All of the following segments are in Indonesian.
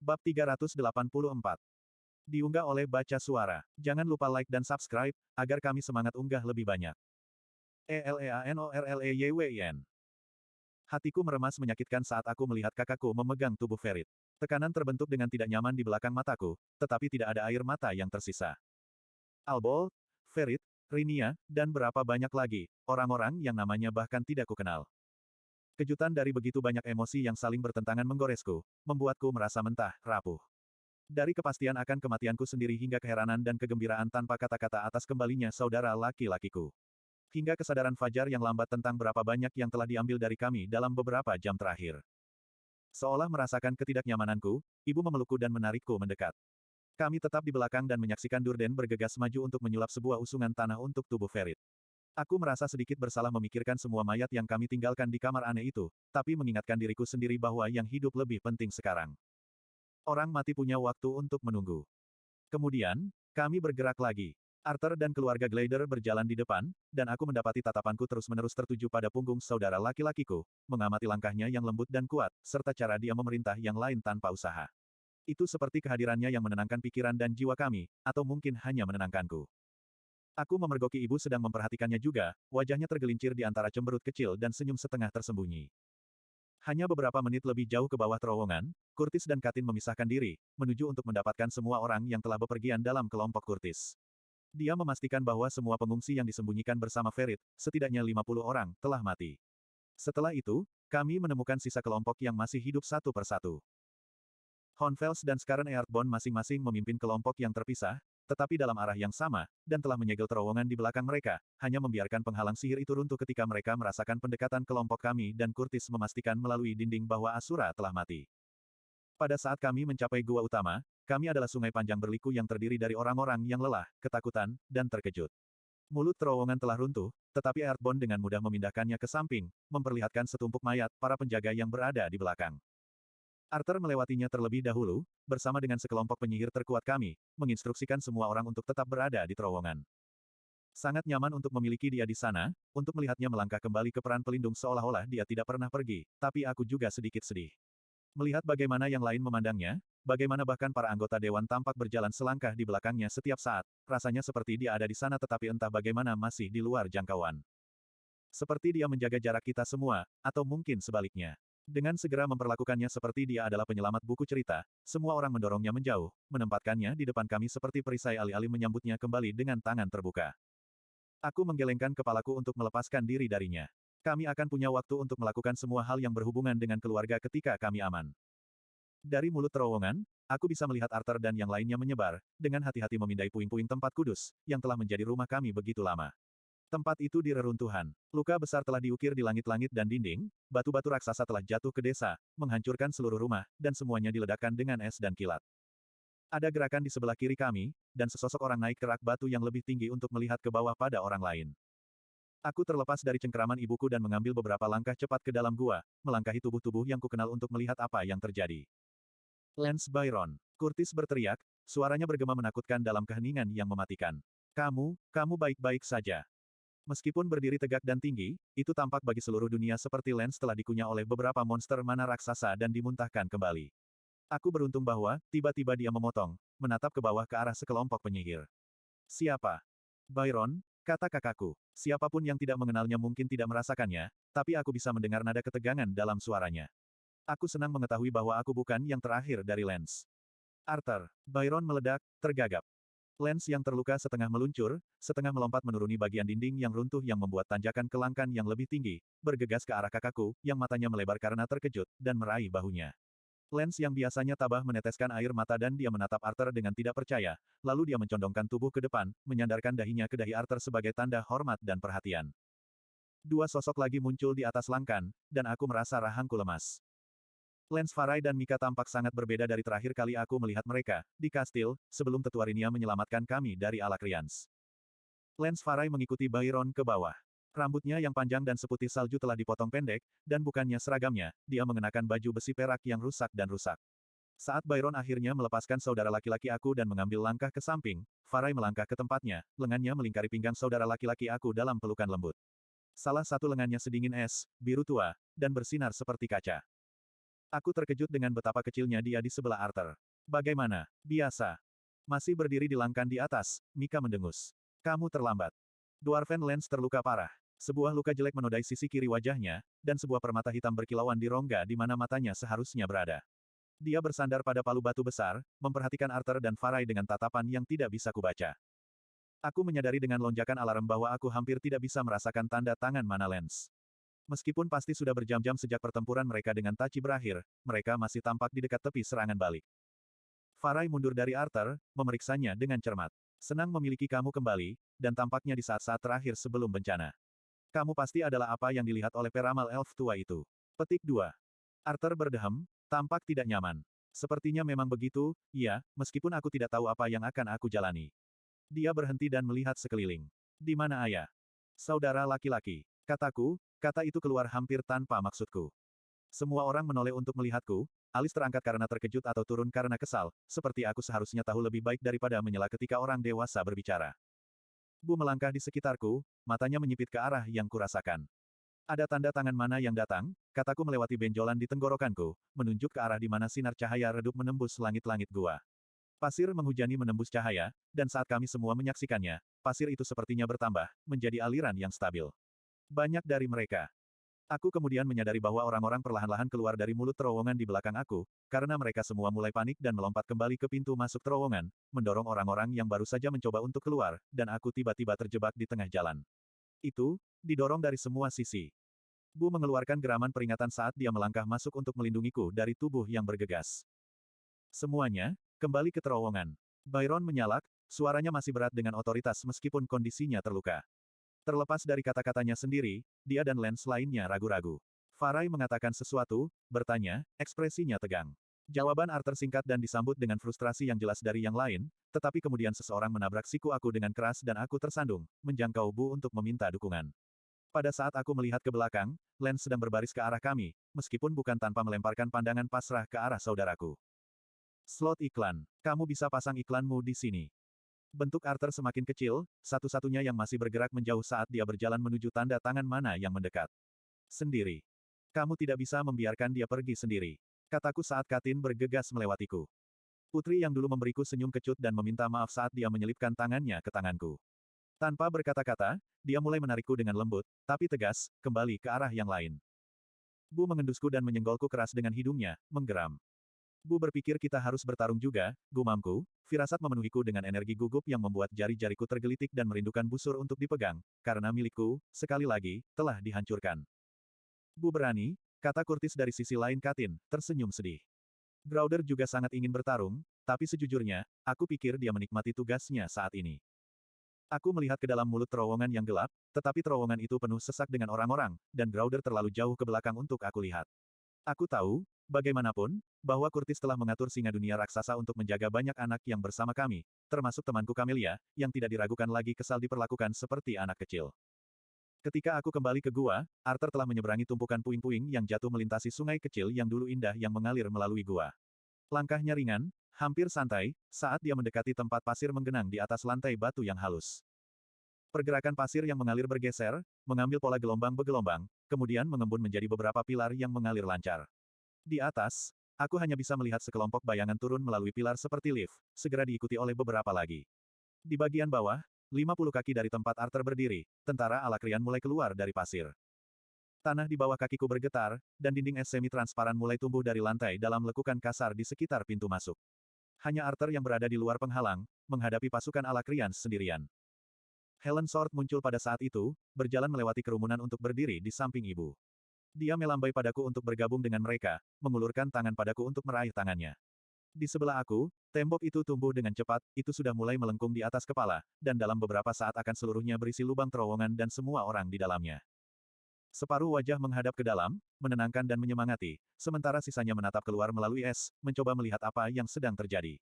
Bab 384. Diunggah oleh Baca Suara. Jangan lupa like dan subscribe, agar kami semangat unggah lebih banyak. ELEANORLEYWIN. Hatiku meremas menyakitkan saat aku melihat kakakku memegang tubuh Ferit. Tekanan terbentuk dengan tidak nyaman di belakang mataku, tetapi tidak ada air mata yang tersisa. Albold, Ferit, Rinia, dan berapa banyak lagi, orang-orang yang namanya bahkan tidak kukenal. Kejutan dari begitu banyak emosi yang saling bertentangan menggoresku, membuatku merasa mentah, rapuh. Dari kepastian akan kematianku sendiri hingga keheranan dan kegembiraan tanpa kata-kata atas kembalinya saudara laki-lakiku. Hingga kesadaran fajar yang lambat tentang berapa banyak yang telah diambil dari kami dalam beberapa jam terakhir. Seolah merasakan ketidaknyamananku, ibu memelukku dan menarikku mendekat. Kami tetap di belakang dan menyaksikan Durden bergegas maju untuk menyulap sebuah usungan tanah untuk tubuh Ferit. Aku merasa sedikit bersalah memikirkan semua mayat yang kami tinggalkan di kamar aneh itu, tapi mengingatkan diriku sendiri bahwa yang hidup lebih penting sekarang. Orang mati punya waktu untuk menunggu. Kemudian, kami bergerak lagi. Arthur dan keluarga Glider berjalan di depan, dan aku mendapati tatapanku terus-menerus tertuju pada punggung saudara laki-lakiku, mengamati langkahnya yang lembut dan kuat, serta cara dia memerintah yang lain tanpa usaha. Itu seperti kehadirannya yang menenangkan pikiran dan jiwa kami, atau mungkin hanya menenangkanku. Aku memergoki ibu sedang memperhatikannya juga, wajahnya tergelincir di antara cemberut kecil dan senyum setengah tersembunyi. Hanya beberapa menit lebih jauh ke bawah terowongan, Curtis dan Katin memisahkan diri, menuju untuk mendapatkan semua orang yang telah bepergian dalam kelompok Curtis. Dia memastikan bahwa semua pengungsi yang disembunyikan bersama Ferit, setidaknya 50 orang, telah mati. Setelah itu, kami menemukan sisa kelompok yang masih hidup satu persatu. Honfels dan Skaren Earthbound masing-masing memimpin kelompok yang terpisah, tetapi dalam arah yang sama, dan telah menyegel terowongan di belakang mereka, hanya membiarkan penghalang sihir itu runtuh ketika mereka merasakan pendekatan kelompok kami dan Curtis memastikan melalui dinding bahwa Asura telah mati. Pada saat kami mencapai gua utama, kami adalah sungai panjang berliku yang terdiri dari orang-orang yang lelah, ketakutan, dan terkejut. Mulut terowongan telah runtuh, tetapi Earthbound dengan mudah memindahkannya ke samping, memperlihatkan setumpuk mayat para penjaga yang berada di belakang. Arthur melewatinya terlebih dahulu, bersama dengan sekelompok penyihir terkuat kami, menginstruksikan semua orang untuk tetap berada di terowongan. Sangat nyaman untuk memiliki dia di sana, untuk melihatnya melangkah kembali ke peran pelindung seolah-olah dia tidak pernah pergi, tapi aku juga sedikit sedih. Melihat bagaimana yang lain memandangnya, bagaimana bahkan para anggota dewan tampak berjalan selangkah di belakangnya setiap saat, rasanya seperti dia ada di sana tetapi entah bagaimana masih di luar jangkauan. Seperti dia menjaga jarak kita semua, atau mungkin sebaliknya. Dengan segera memperlakukannya seperti dia adalah penyelamat buku cerita, semua orang mendorongnya menjauh, menempatkannya di depan kami seperti perisai alih-alih menyambutnya kembali dengan tangan terbuka. Aku menggelengkan kepalaku untuk melepaskan diri darinya. Kami akan punya waktu untuk melakukan semua hal yang berhubungan dengan keluarga ketika kami aman. Dari mulut terowongan, aku bisa melihat Arthur dan yang lainnya menyebar, dengan hati-hati memindai puing-puing tempat kudus, yang telah menjadi rumah kami begitu lama. Tempat itu di reruntuhan. Luka besar telah diukir di langit-langit dan dinding, batu-batu raksasa telah jatuh ke desa, menghancurkan seluruh rumah, dan semuanya diledakkan dengan es dan kilat. Ada gerakan di sebelah kiri kami, dan sesosok orang naik ke rak batu yang lebih tinggi untuk melihat ke bawah pada orang lain. Aku terlepas dari cengkeraman ibuku dan mengambil beberapa langkah cepat ke dalam gua, melangkahi tubuh-tubuh yang kukenal untuk melihat apa yang terjadi. Lance Byron. Curtis berteriak, suaranya bergema menakutkan dalam keheningan yang mematikan. Kamu baik-baik saja. Meskipun berdiri tegak dan tinggi, itu tampak bagi seluruh dunia seperti Lance telah dikunyah oleh beberapa monster mana raksasa dan dimuntahkan kembali. Aku beruntung bahwa, tiba-tiba dia memotong, menatap ke bawah ke arah sekelompok penyihir. Siapa? Byron, kata kakakku. Siapapun yang tidak mengenalnya mungkin tidak merasakannya, tapi aku bisa mendengar nada ketegangan dalam suaranya. Aku senang mengetahui bahwa aku bukan yang terakhir dari Lance. Arthur, Byron meledak, tergagap. Lance yang terluka setengah meluncur, setengah melompat menuruni bagian dinding yang runtuh yang membuat tanjakan ke langkan yang lebih tinggi, bergegas ke arah kakakku, yang matanya melebar karena terkejut, dan meraih bahunya. Lance yang biasanya tabah meneteskan air mata dan dia menatap Arthur dengan tidak percaya, lalu dia mencondongkan tubuh ke depan, menyandarkan dahinya ke dahi Arthur sebagai tanda hormat dan perhatian. Dua sosok lagi muncul di atas langkan, dan aku merasa rahangku lemas. Lance Farai dan Mika tampak sangat berbeda dari terakhir kali aku melihat mereka, di kastil, sebelum Tetua Rinia menyelamatkan kami dari Alakrians. Lance Farai mengikuti Byron ke bawah. Rambutnya yang panjang dan seputih salju telah dipotong pendek, dan bukannya seragamnya, dia mengenakan baju besi perak yang rusak dan rusak. Saat Byron akhirnya melepaskan saudara laki-laki aku dan mengambil langkah ke samping, Farai melangkah ke tempatnya, lengannya melingkari pinggang saudara laki-laki aku dalam pelukan lembut. Salah satu lengannya sedingin es, biru tua, dan bersinar seperti kaca. Aku terkejut dengan betapa kecilnya dia di sebelah Arthur. Bagaimana? Biasa. Masih berdiri di langkan di atas, Mika mendengus. Kamu terlambat. Dwarven Lance terluka parah. Sebuah luka jelek menodai sisi kiri wajahnya, dan sebuah permata hitam berkilauan di rongga di mana matanya seharusnya berada. Dia bersandar pada palu batu besar, memperhatikan Arthur dan Farai dengan tatapan yang tidak bisa kubaca. Aku menyadari dengan lonjakan alarm bahwa aku hampir tidak bisa merasakan tanda tangan mana Lance. Meskipun pasti sudah berjam-jam sejak pertempuran mereka dengan Tachi berakhir, mereka masih tampak di dekat tepi serangan balik. Farai mundur dari Arthur, memeriksanya dengan cermat. Senang memiliki kamu kembali, dan tampaknya di saat-saat terakhir sebelum bencana. Kamu pasti adalah apa yang dilihat oleh peramal elf tua itu. Petik 2. Arthur berdehem, tampak tidak nyaman. Sepertinya memang begitu, iya, meskipun aku tidak tahu apa yang akan aku jalani. Dia berhenti dan melihat sekeliling. Di mana ayah? Saudara laki-laki. Kataku, kata itu keluar hampir tanpa maksudku. Semua orang menoleh untuk melihatku, alis terangkat karena terkejut atau turun karena kesal, seperti aku seharusnya tahu lebih baik daripada menyela ketika orang dewasa berbicara. Bu melangkah di sekitarku, matanya menyipit ke arah yang kurasakan. Ada tanda tangan mana yang datang, kataku melewati benjolan di tenggorokanku, menunjuk ke arah di mana sinar cahaya redup menembus langit-langit gua. Pasir menghujani menembus cahaya, dan saat kami semua menyaksikannya, pasir itu sepertinya bertambah, menjadi aliran yang stabil. Banyak dari mereka. Aku kemudian menyadari bahwa orang-orang perlahan-lahan keluar dari mulut terowongan di belakang aku, karena mereka semua mulai panik dan melompat kembali ke pintu masuk terowongan, mendorong orang-orang yang baru saja mencoba untuk keluar, dan aku tiba-tiba terjebak di tengah jalan. Itu, didorong dari semua sisi. Bu mengeluarkan geraman peringatan saat dia melangkah masuk untuk melindungiku dari tubuh yang bergegas. Semuanya, kembali ke terowongan. Byron menyalak, suaranya masih berat dengan otoritas meskipun kondisinya terluka. Terlepas dari kata-katanya sendiri, dia dan Lance lainnya ragu-ragu. Farai mengatakan sesuatu, bertanya, ekspresinya tegang. Jawaban Arthur singkat dan disambut dengan frustrasi yang jelas dari yang lain, tetapi kemudian seseorang menabrak siku aku dengan keras dan aku tersandung, menjangkau Bu untuk meminta dukungan. Pada saat aku melihat ke belakang, Lance sedang berbaris ke arah kami, meskipun bukan tanpa melemparkan pandangan pasrah ke arah saudaraku. Slot iklan. Kamu bisa pasang iklanmu di sini. Bentuk Arthur semakin kecil, satu-satunya yang masih bergerak menjauh saat dia berjalan menuju tanda tangan mana yang mendekat. Sendiri. Kamu tidak bisa membiarkan dia pergi sendiri. Kataku saat Katin bergegas melewatiku. Putri yang dulu memberiku senyum kecut dan meminta maaf saat dia menyelipkan tangannya ke tanganku. Tanpa berkata-kata, dia mulai menarikku dengan lembut, tapi tegas, kembali ke arah yang lain. Bu mengendusku dan menyenggolku keras dengan hidungnya, menggeram. Bu berpikir kita harus bertarung juga, gumamku, firasat memenuhiku dengan energi gugup yang membuat jari-jariku tergelitik dan merindukan busur untuk dipegang, karena milikku, sekali lagi, telah dihancurkan. Bu berani, kata Kurtis dari sisi lain Katin, tersenyum sedih. Grauder juga sangat ingin bertarung, tapi sejujurnya, aku pikir dia menikmati tugasnya saat ini. Aku melihat ke dalam mulut terowongan yang gelap, tetapi terowongan itu penuh sesak dengan orang-orang, dan Grauder terlalu jauh ke belakang untuk aku lihat. Aku tahu, bagaimanapun, bahwa Kurtis telah mengatur singa dunia raksasa untuk menjaga banyak anak yang bersama kami, termasuk temanku Camelia, yang tidak diragukan lagi kesal diperlakukan seperti anak kecil. Ketika aku kembali ke gua, Arthur telah menyeberangi tumpukan puing-puing yang jatuh melintasi sungai kecil yang dulu indah yang mengalir melalui gua. Langkahnya ringan, hampir santai, saat dia mendekati tempat pasir menggenang di atas lantai batu yang halus. Pergerakan pasir yang mengalir bergeser, mengambil pola gelombang bergelombang, kemudian mengembun menjadi beberapa pilar yang mengalir lancar. Di atas, aku hanya bisa melihat sekelompok bayangan turun melalui pilar seperti lift, segera diikuti oleh beberapa lagi. Di bagian bawah, 50 kaki dari tempat Arthur berdiri, tentara Alakrian mulai keluar dari pasir. Tanah di bawah kakiku bergetar, dan dinding es semi-transparan mulai tumbuh dari lantai dalam lekukan kasar di sekitar pintu masuk. Hanya Arthur yang berada di luar penghalang, menghadapi pasukan Alakrian sendirian. Helen Sword muncul pada saat itu, berjalan melewati kerumunan untuk berdiri di samping ibu. Dia melambai padaku untuk bergabung dengan mereka, mengulurkan tangan padaku untuk meraih tangannya. Di sebelah aku, tembok itu tumbuh dengan cepat, itu sudah mulai melengkung di atas kepala, dan dalam beberapa saat akan seluruhnya berisi lubang terowongan dan semua orang di dalamnya. Separuh wajah menghadap ke dalam, menenangkan dan menyemangati, sementara sisanya menatap keluar melalui es, mencoba melihat apa yang sedang terjadi.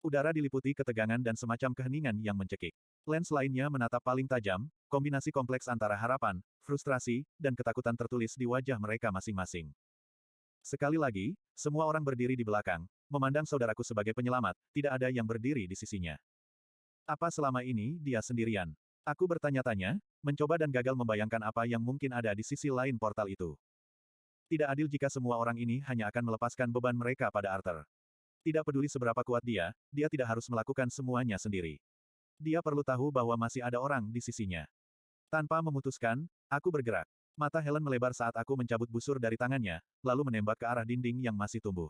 Udara diliputi ketegangan dan semacam keheningan yang mencekik. Lens lainnya menatap paling tajam, kombinasi kompleks antara harapan, frustrasi, dan ketakutan tertulis di wajah mereka masing-masing. Sekali lagi, semua orang berdiri di belakang, memandang saudaraku sebagai penyelamat, tidak ada yang berdiri di sisinya. Apa selama ini dia sendirian? Aku bertanya-tanya, mencoba dan gagal membayangkan apa yang mungkin ada di sisi lain portal itu. Tidak adil jika semua orang ini hanya akan melepaskan beban mereka pada Arthur. Tidak peduli seberapa kuat dia tidak harus melakukan semuanya sendiri. Dia perlu tahu bahwa masih ada orang di sisinya. Tanpa memutuskan, aku bergerak. Mata Helen melebar saat aku mencabut busur dari tangannya, lalu menembak ke arah dinding yang masih tumbuh.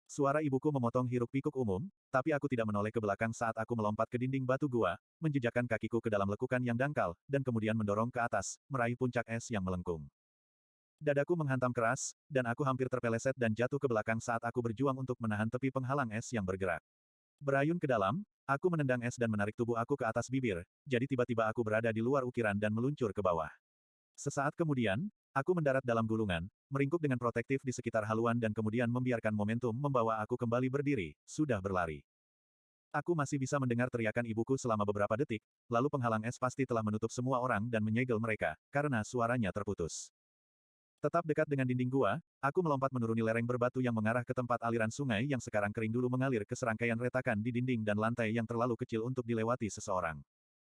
Suara ibuku memotong hiruk-pikuk umum, tapi aku tidak menoleh ke belakang saat aku melompat ke dinding batu gua, menjejakkan kakiku ke dalam lekukan yang dangkal, dan kemudian mendorong ke atas, meraih puncak es yang melengkung. Dadaku menghantam keras, dan aku hampir terpeleset dan jatuh ke belakang saat aku berjuang untuk menahan tepi penghalang es yang bergerak. Berayun ke dalam, aku menendang es dan menarik tubuh aku ke atas bibir, jadi tiba-tiba aku berada di luar ukiran dan meluncur ke bawah. Sesaat kemudian, aku mendarat dalam gulungan, meringkuk dengan protektif di sekitar haluan dan kemudian membiarkan momentum membawa aku kembali berdiri, sudah berlari. Aku masih bisa mendengar teriakan ibuku selama beberapa detik, lalu penghalang es pasti telah menutup semua orang dan menyegel mereka, karena suaranya terputus. Tetap dekat dengan dinding gua, aku melompat menuruni lereng berbatu yang mengarah ke tempat aliran sungai yang sekarang kering dulu mengalir ke serangkaian retakan di dinding dan lantai yang terlalu kecil untuk dilewati seseorang.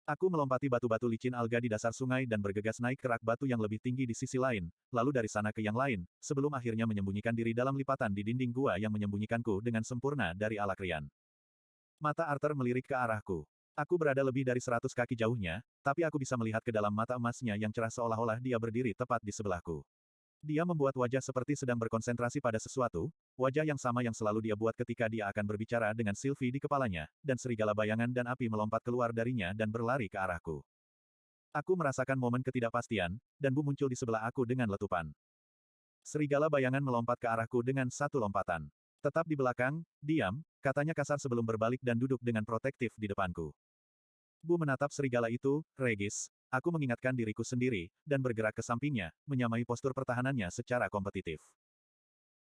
Aku melompati batu-batu licin alga di dasar sungai dan bergegas naik ke rak batu yang lebih tinggi di sisi lain, lalu dari sana ke yang lain, sebelum akhirnya menyembunyikan diri dalam lipatan di dinding gua yang menyembunyikanku dengan sempurna dari Alakrian. Mata Arthur melirik ke arahku. Aku berada lebih dari 100 kaki jauhnya, tapi aku bisa melihat ke dalam mata emasnya yang cerah seolah-olah dia berdiri tepat di sebelahku. Dia membuat wajah seperti sedang berkonsentrasi pada sesuatu, wajah yang sama yang selalu dia buat ketika dia akan berbicara dengan Sylvie di kepalanya, dan serigala bayangan dan api melompat keluar darinya dan berlari ke arahku. Aku merasakan momen ketidakpastian, dan Bu muncul di sebelah aku dengan letupan. Serigala bayangan melompat ke arahku dengan satu lompatan. Tetap di belakang, diam, katanya kasar sebelum berbalik dan duduk dengan protektif di depanku. Bu menatap serigala itu, Regis. Aku mengingatkan diriku sendiri, dan bergerak ke sampingnya, menyamai postur pertahanannya secara kompetitif.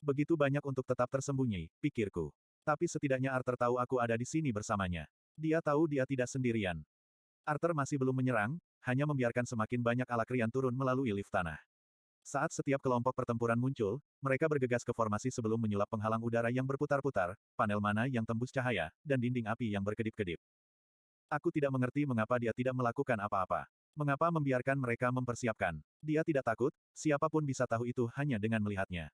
Begitu banyak untuk tetap tersembunyi, pikirku. Tapi setidaknya Arthur tahu aku ada di sini bersamanya. Dia tahu dia tidak sendirian. Arthur masih belum menyerang, hanya membiarkan semakin banyak Alakrian turun melalui lift tanah. Saat setiap kelompok pertempuran muncul, mereka bergegas ke formasi sebelum menyulap penghalang udara yang berputar-putar, panel mana yang tembus cahaya, dan dinding api yang berkedip-kedip. Aku tidak mengerti mengapa dia tidak melakukan apa-apa. Mengapa membiarkan mereka mempersiapkan? Dia tidak takut, siapapun bisa tahu itu hanya dengan melihatnya.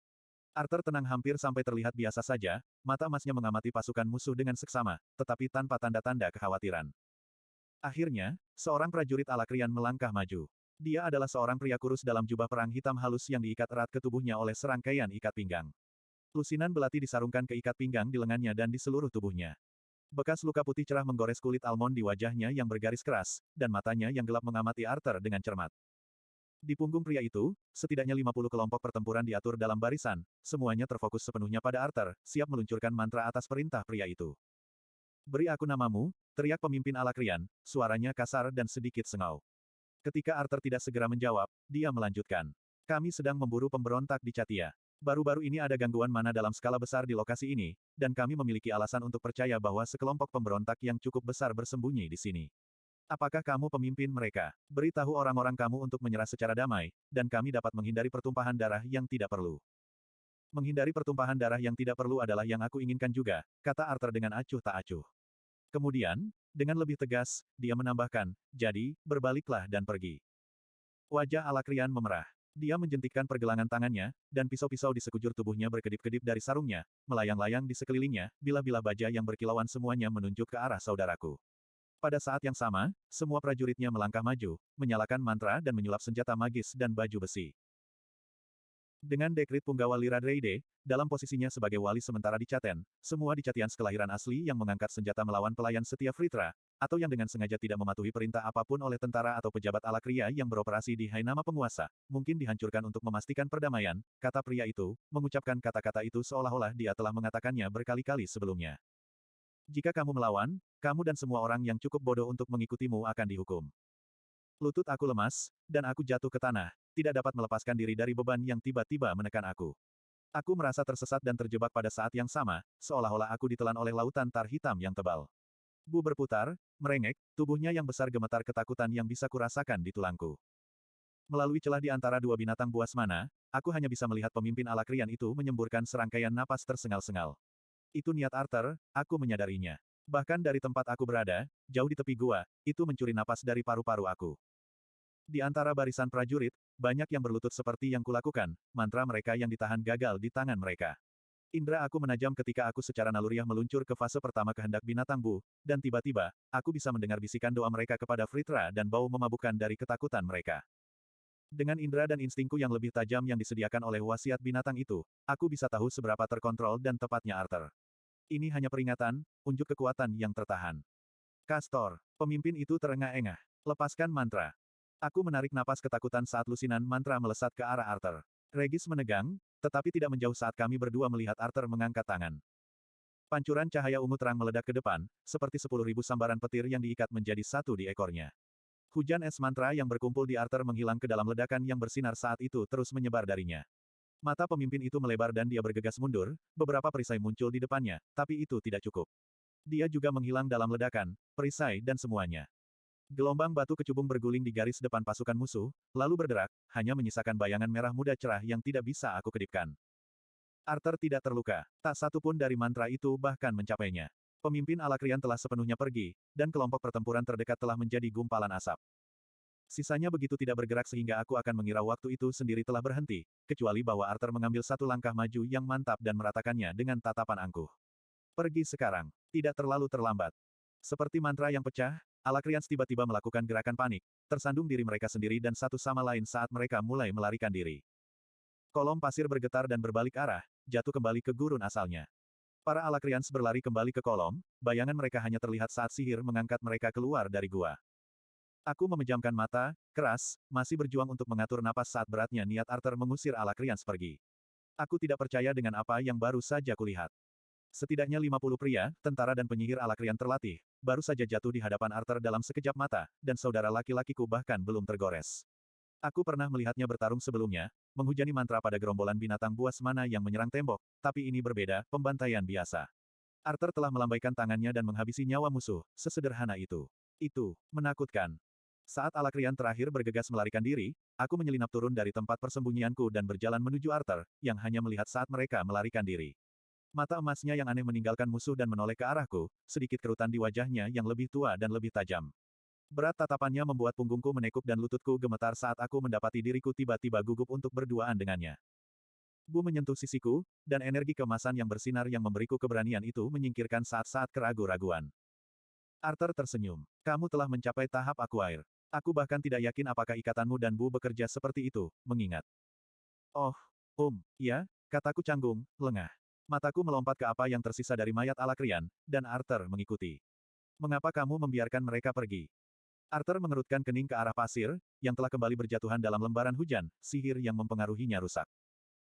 Arthur tenang hampir sampai terlihat biasa saja, mata emasnya mengamati pasukan musuh dengan seksama, tetapi tanpa tanda-tanda kekhawatiran. Akhirnya, seorang prajurit Alakrian melangkah maju. Dia adalah seorang pria kurus dalam jubah perang hitam halus yang diikat erat ke tubuhnya oleh serangkaian ikat pinggang. Lusinan belati disarungkan ke ikat pinggang di lengannya dan di seluruh tubuhnya. Bekas luka putih cerah menggores kulit almond di wajahnya yang bergaris keras, dan matanya yang gelap mengamati Arthur dengan cermat. Di punggung pria itu, setidaknya 50 kelompok pertempuran diatur dalam barisan, semuanya terfokus sepenuhnya pada Arthur, siap meluncurkan mantra atas perintah pria itu. Beri aku namamu, teriak pemimpin Alakrian, suaranya kasar dan sedikit sengau. Ketika Arthur tidak segera menjawab, dia melanjutkan. Kami sedang memburu pemberontak di Chatia. Baru-baru ini ada gangguan mana dalam skala besar di lokasi ini, dan kami memiliki alasan untuk percaya bahwa sekelompok pemberontak yang cukup besar bersembunyi di sini. Apakah kamu pemimpin mereka? Beritahu orang-orang kamu untuk menyerah secara damai, dan kami dapat menghindari pertumpahan darah yang tidak perlu. Menghindari pertumpahan darah yang tidak perlu adalah yang aku inginkan juga, kata Arthur dengan acuh tak acuh. Kemudian, dengan lebih tegas, dia menambahkan, jadi, berbaliklah dan pergi. Wajah Alakrian memerah. Dia menjentikkan pergelangan tangannya, dan pisau-pisau di sekujur tubuhnya berkedip-kedip dari sarungnya, melayang-layang di sekelilingnya, bilah-bilah baja yang berkilauan semuanya menunjuk ke arah saudaraku. Pada saat yang sama, semua prajuritnya melangkah maju, menyalakan mantra dan menyulap senjata magis dan baju besi. Dengan dekrit punggawa Lira Dreide, dalam posisinya sebagai wali sementara di Chaten, semua Dicatian sekelahiran asli yang mengangkat senjata melawan pelayan setia Fritra, atau yang dengan sengaja tidak mematuhi perintah apapun oleh tentara atau pejabat Alakria yang beroperasi di hai nama penguasa, mungkin dihancurkan untuk memastikan perdamaian, kata pria itu, mengucapkan kata-kata itu seolah-olah dia telah mengatakannya berkali-kali sebelumnya. Jika kamu melawan, kamu dan semua orang yang cukup bodoh untuk mengikutimu akan dihukum. Lutut aku lemas, dan aku jatuh ke tanah, tidak dapat melepaskan diri dari beban yang tiba-tiba menekan aku. Aku merasa tersesat dan terjebak pada saat yang sama, seolah-olah aku ditelan oleh lautan tar hitam yang tebal. Bu berputar, merengek, tubuhnya yang besar gemetar ketakutan yang bisa kurasakan di tulangku. Melalui celah di antara dua binatang buas mana, aku hanya bisa melihat pemimpin Alakrian itu menyemburkan serangkaian napas tersengal-sengal. Itu niat Arthur, aku menyadarinya. Bahkan dari tempat aku berada, jauh di tepi gua, itu mencuri napas dari paru-paru aku. Di antara barisan prajurit, banyak yang berlutut seperti yang kulakukan, mantra mereka yang ditahan gagal di tangan mereka. Indra aku menajam ketika aku secara naluriah meluncur ke fase pertama kehendak binatang Bu, dan tiba-tiba, aku bisa mendengar bisikan doa mereka kepada Fritra dan bau memabukkan dari ketakutan mereka. Dengan indera dan instingku yang lebih tajam yang disediakan oleh wasiat binatang itu, aku bisa tahu seberapa terkontrol dan tepatnya Arthur. Ini hanya peringatan, unjuk kekuatan yang tertahan. Castor, pemimpin itu terengah-engah. Lepaskan mantra. Aku menarik napas ketakutan saat lusinan mantra melesat ke arah Arthur. Regis menegang, tetapi tidak menjauh saat kami berdua melihat Arthur mengangkat tangan. Pancuran cahaya ungu terang meledak ke depan, seperti 10.000 sambaran petir yang diikat menjadi satu di ekornya. Hujan es mantra yang berkumpul di Arthur menghilang ke dalam ledakan yang bersinar saat itu terus menyebar darinya. Mata pemimpin itu melebar dan dia bergegas mundur, beberapa perisai muncul di depannya, tapi itu tidak cukup. Dia juga menghilang dalam ledakan, perisai dan semuanya. Gelombang batu kecubung berguling di garis depan pasukan musuh, lalu berderak, hanya menyisakan bayangan merah muda cerah yang tidak bisa aku kedipkan. Arthur tidak terluka. Tak satu pun dari mantra itu bahkan mencapainya. Pemimpin Alakrian telah sepenuhnya pergi, dan kelompok pertempuran terdekat telah menjadi gumpalan asap. Sisanya begitu tidak bergerak sehingga aku akan mengira waktu itu sendiri telah berhenti, kecuali bahwa Arthur mengambil satu langkah maju yang mantap dan meratakannya dengan tatapan angkuh. Pergi sekarang. Tidak terlalu terlambat. Seperti mantra yang pecah, Alakrians tiba-tiba melakukan gerakan panik, tersandung diri mereka sendiri dan satu sama lain saat mereka mulai melarikan diri. Kolom pasir bergetar dan berbalik arah, jatuh kembali ke gurun asalnya. Para Alakrians berlari kembali ke kolom, bayangan mereka hanya terlihat saat sihir mengangkat mereka keluar dari gua. Aku memejamkan mata, keras, masih berjuang untuk mengatur napas saat beratnya niat Arthur mengusir Alakrians pergi. Aku tidak percaya dengan apa yang baru saja kulihat. Setidaknya 50 pria, tentara dan penyihir Alakrian terlatih, baru saja jatuh di hadapan Arthur dalam sekejap mata, dan saudara laki-lakiku bahkan belum tergores. Aku pernah melihatnya bertarung sebelumnya, menghujani mantra pada gerombolan binatang buas mana yang menyerang tembok, tapi ini berbeda, pembantaian biasa. Arthur telah melambaikan tangannya dan menghabisi nyawa musuh, sesederhana itu. Itu menakutkan. Saat Alakrian terakhir bergegas melarikan diri, aku menyelinap turun dari tempat persembunyianku dan berjalan menuju Arthur, yang hanya melihat saat mereka melarikan diri. Mata emasnya yang aneh meninggalkan musuh dan menoleh ke arahku, sedikit kerutan di wajahnya yang lebih tua dan lebih tajam. Berat tatapannya membuat punggungku menekuk dan lututku gemetar saat aku mendapati diriku tiba-tiba gugup untuk berduaan dengannya. Bu menyentuh sisiku, dan energi kemasan yang bersinar yang memberiku keberanian itu menyingkirkan saat-saat keraguan-raguan. Arthur tersenyum. Kamu telah mencapai tahap acquire. Aku bahkan tidak yakin apakah ikatanmu dan Bu bekerja seperti itu, mengingat. Oh, ya, kataku canggung, lengah. Mataku melompat ke apa yang tersisa dari mayat Alakrian, dan Arthur mengikuti. Mengapa kamu membiarkan mereka pergi? Arthur mengerutkan kening ke arah pasir, yang telah kembali berjatuhan dalam lembaran hujan, sihir yang mempengaruhinya rusak.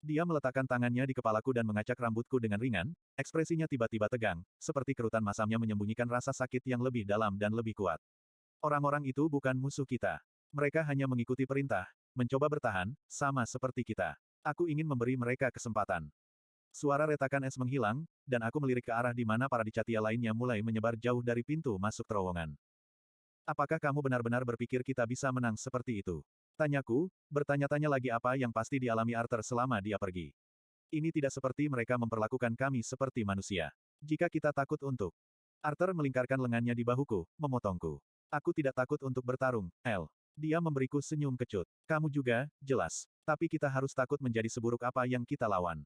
Dia meletakkan tangannya di kepalaku dan mengacak rambutku dengan ringan, ekspresinya tiba-tiba tegang, seperti kerutan masamnya menyembunyikan rasa sakit yang lebih dalam dan lebih kuat. Orang-orang itu bukan musuh kita. Mereka hanya mengikuti perintah, mencoba bertahan, sama seperti kita. Aku ingin memberi mereka kesempatan. Suara retakan es menghilang, dan aku melirik ke arah di mana para dicatia lainnya mulai menyebar jauh dari pintu masuk terowongan. Apakah kamu benar-benar berpikir kita bisa menang seperti itu? Tanyaku, bertanya-tanya lagi apa yang pasti dialami Arthur selama dia pergi. Ini tidak seperti mereka memperlakukan kami seperti manusia. Jika kita takut untuk... Arthur melingkarkan lengannya di bahuku, memotongku. Aku tidak takut untuk bertarung, El. Dia memberiku senyum kecut. Kamu juga, jelas. Tapi kita harus takut menjadi seburuk apa yang kita lawan.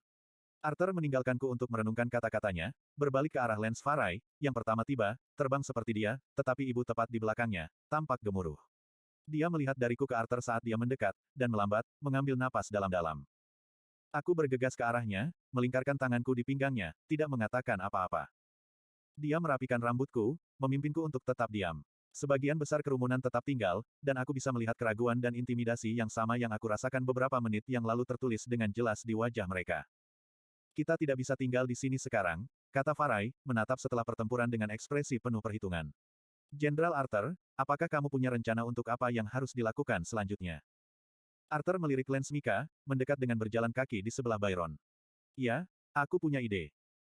Arthur meninggalkanku untuk merenungkan kata-katanya, berbalik ke arah Lance Farai, yang pertama tiba, terbang seperti dia, tetapi ibu tepat di belakangnya, tampak gemuruh. Dia melihat dariku ke Arthur saat dia mendekat, dan melambat, mengambil napas dalam-dalam. Aku bergegas ke arahnya, melingkarkan tanganku di pinggangnya, tidak mengatakan apa-apa. Dia merapikan rambutku, memimpinku untuk tetap diam. Sebagian besar kerumunan tetap tinggal, dan aku bisa melihat keraguan dan intimidasi yang sama yang aku rasakan beberapa menit yang lalu tertulis dengan jelas di wajah mereka. Kita tidak bisa tinggal di sini sekarang, kata Farai, menatap setelah pertempuran dengan ekspresi penuh perhitungan. Jenderal Arthur, apakah kamu punya rencana untuk apa yang harus dilakukan selanjutnya? Arthur melirik Lance Mika, mendekat dengan berjalan kaki di sebelah Byron. Ya, aku punya ide.